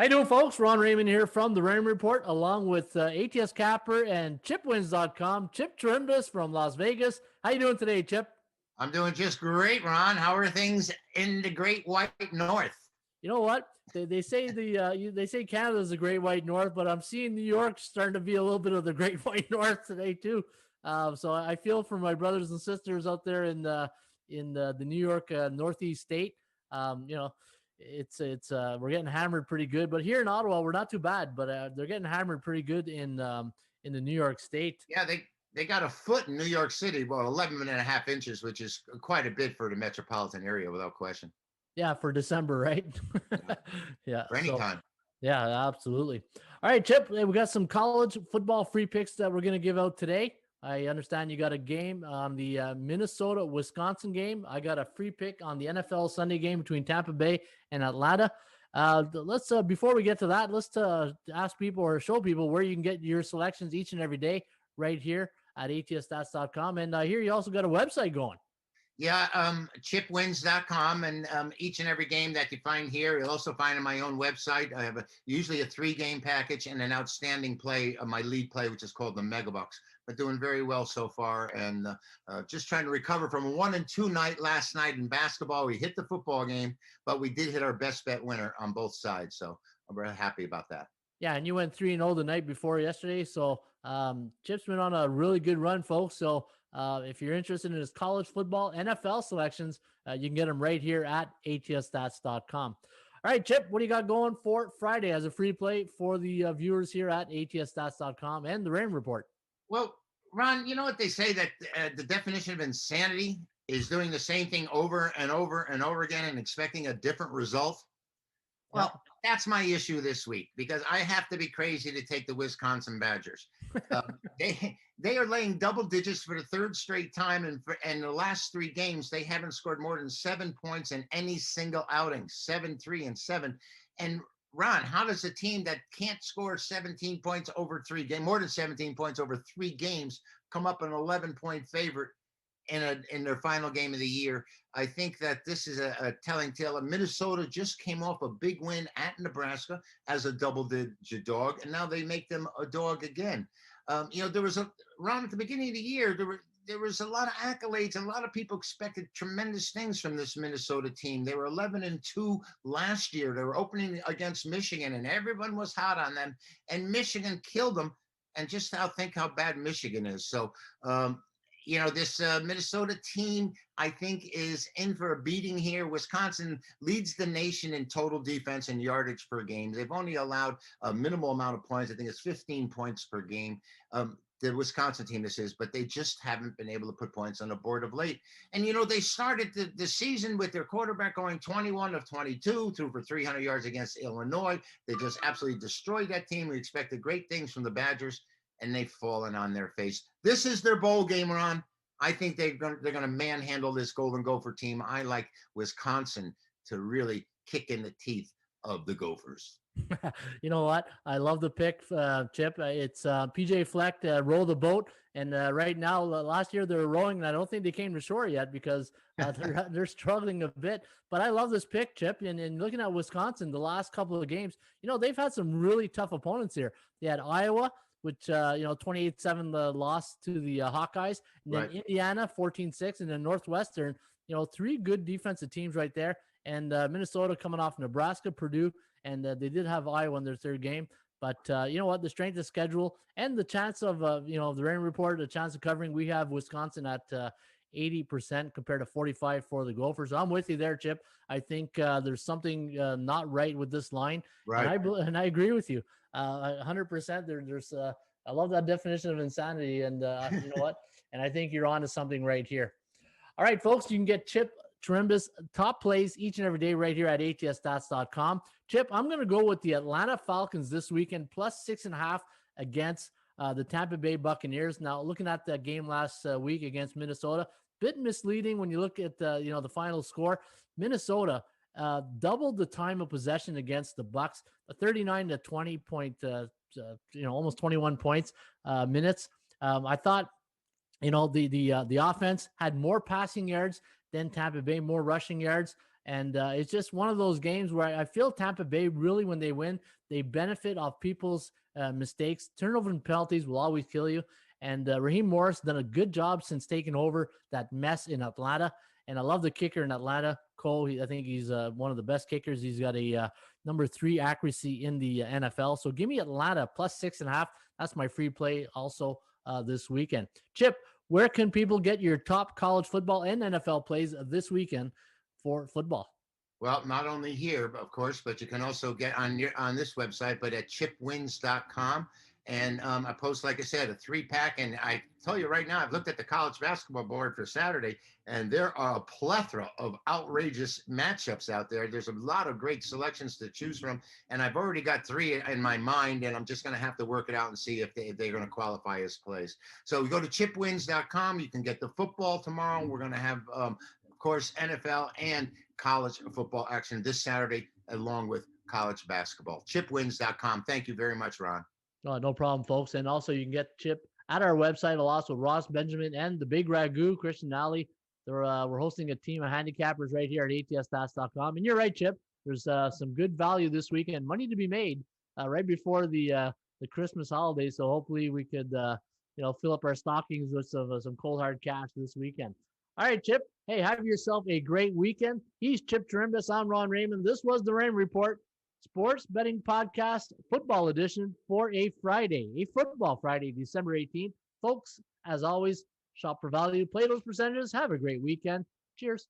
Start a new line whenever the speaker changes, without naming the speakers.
How you doing, folks? Ron Raymond here from the Raymond Report, along with ATS Capper and ChipWins.com. Chip Chirimbes from Las Vegas. How you doing today, Chip?
I'm doing just great, Ron. How are things in the Great White North?
You know what? They say they say Canada's the Great White North, but I'm seeing New York starting to be a little bit of the Great White North today too. So I feel for my brothers and sisters out there in the New York Northeast state. You know, it's we're getting hammered pretty good, but here in Ottawa we're not too bad. But they're getting hammered pretty good in the New York State.
Yeah, they got a foot in New York City, about 11.5 inches, which is quite a bit for the metropolitan area, without question.
Yeah, for December, right? Yeah,
For any time.
Yeah, absolutely. All right, Chip, we got some college football free picks that we're going to give out today. I understand you got a game on the Minnesota-Wisconsin game. I got a free pick on the NFL Sunday game between Tampa Bay and Atlanta. Let's before we get to that, let's ask people or show people where you can get your selections each and every day right here at atsstats.com. And here you also got a website going.
Yeah, chipwins.com, and each and every game that you find here, you'll also find on my own website. I have usually a 3-game package and an outstanding play, my lead play, which is called the Megabucks. But doing very well so far, and just trying to recover from a 1-2 night last night in basketball. We hit the football game, but we did hit our best bet winner on both sides, so I'm very happy about that.
Yeah, and you went 3-0 the night before yesterday, so Chip's been on a really good run, folks. So if you're interested in his college football, NFL selections, you can get them right here at atsstats.com. All right, Chip, what do you got going for Friday as a free play for the viewers here at atsstats.com and the Raymond Report?
Well, Ron, you know what they say, that the definition of insanity is doing the same thing over and over and over again and expecting a different result? Well, that's my issue this week, because I have to be crazy to take the Wisconsin Badgers. They are laying double digits for the third straight time, and the last 3 games they haven't scored more than 7 points in any single outing. 7-3-7. And Ron, how does a team that can't score 17 points over 3 games, more than 17 points over 3 games, come up an 11-point favorite in their final game of the year? I think that this is a telling tale. Minnesota just came off a big win at Nebraska as a double-digit dog, and now they make them a dog again. There was Ron, at the beginning of the year, there was a lot of accolades, and a lot of people expected tremendous things from this Minnesota team. They were 11-2 last year. They were opening against Michigan, and everyone was hot on them, and Michigan killed them. And just think how bad Michigan is. So, this Minnesota team, I think, is in for a beating here. Wisconsin leads the nation in total defense and yardage per game. They've only allowed a minimal amount of points. I think it's 15 points per game. The Wisconsin team, this is, but they just haven't been able to put points on the board of late. And, they started the season with their quarterback going 21 of 22, threw for 300 yards against Illinois. They just absolutely destroyed that team. We expected great things from the Badgers, and they've fallen on their face. This is their bowl game, Ron. I think they're going to manhandle this Golden Gopher team. I like Wisconsin to really kick in the teeth of the Gophers.
You know what? I love the pick, Chip. It's PJ Fleck, row the boat. And right now, last year they were rowing, and I don't think they came to shore yet because they're struggling a bit. But I love this pick, Chip. And looking at Wisconsin, the last couple of games, they've had some really tough opponents here. They had Iowa, which, 28-7, the loss to the Hawkeyes. And then Indiana, 14-6. And then Northwestern, 3 good defensive teams right there. And Minnesota coming off Nebraska, Purdue, and they did have Iowa in their 3rd game. But you know what? The strength of schedule and the chance of, the Raymond Report, the chance of covering, we have Wisconsin at 80% compared to 45 for the Gophers. So I'm with you there, Chip. I think there's something not right with this line.
Right.
And I agree with you 100%. There's I love that definition of insanity. And you know what? And I think you're on to something right here. All right, folks, you can get Chip Chirimbes top plays each and every day right here at atsstats.com. Chip, I'm going to go with the Atlanta Falcons this weekend, plus 6.5 against the Tampa Bay Buccaneers. Now, looking at that game last week against Minnesota, bit misleading when you look at the final score. Minnesota doubled the time of possession against the Bucs, a 39-20 point, almost 21 points minutes. I thought, the offense had more passing yards than Tampa Bay, more rushing yards. And it's just one of those games where I feel Tampa Bay really, when they win, they benefit off people's mistakes. Turnover and penalties will always kill you. And Raheem Morris done a good job since taking over that mess in Atlanta. And I love the kicker in Atlanta, Cole. I think he's one of the best kickers. He's got a number 3 accuracy in the NFL. So give me Atlanta plus 6.5. That's my free play also this weekend. Chip, where can people get your top college football and NFL plays this weekend for football?
Well, not only here, of course, but you can also get on this website, but at chipwins.com. And I post, like I said, a 3-pack. And I tell you right now, I've looked at the college basketball board for Saturday, and there are a plethora of outrageous matchups out there. There's a lot of great selections to choose from. And I've already got 3 in my mind, and I'm just going to have to work it out and see if they're going to qualify as plays. So we go to chipwins.com. You can get the football tomorrow. We're going to have, of course, NFL and college football action this Saturday, along with college basketball. Chipwins.com. Thank you very much, Ron.
No problem, folks. And also, you can get Chip at our website, also Ross Benjamin and the Big Ragu, Christian Alley. We're hosting a team of handicappers right here at atsstats.com. And you're right, Chip. There's some good value this weekend, money to be made right before the Christmas holidays. So hopefully we could, fill up our stockings with some cold hard cash this weekend. All right, Chip. Hey, have yourself a great weekend. He's Chip Chirimbes. I'm Ron Raymond. This was the Raymond Report, Sports Betting Podcast, Football Edition for a Football Friday, December 18th. Folks, as always, shop for value, play those percentages. Have a great weekend. Cheers.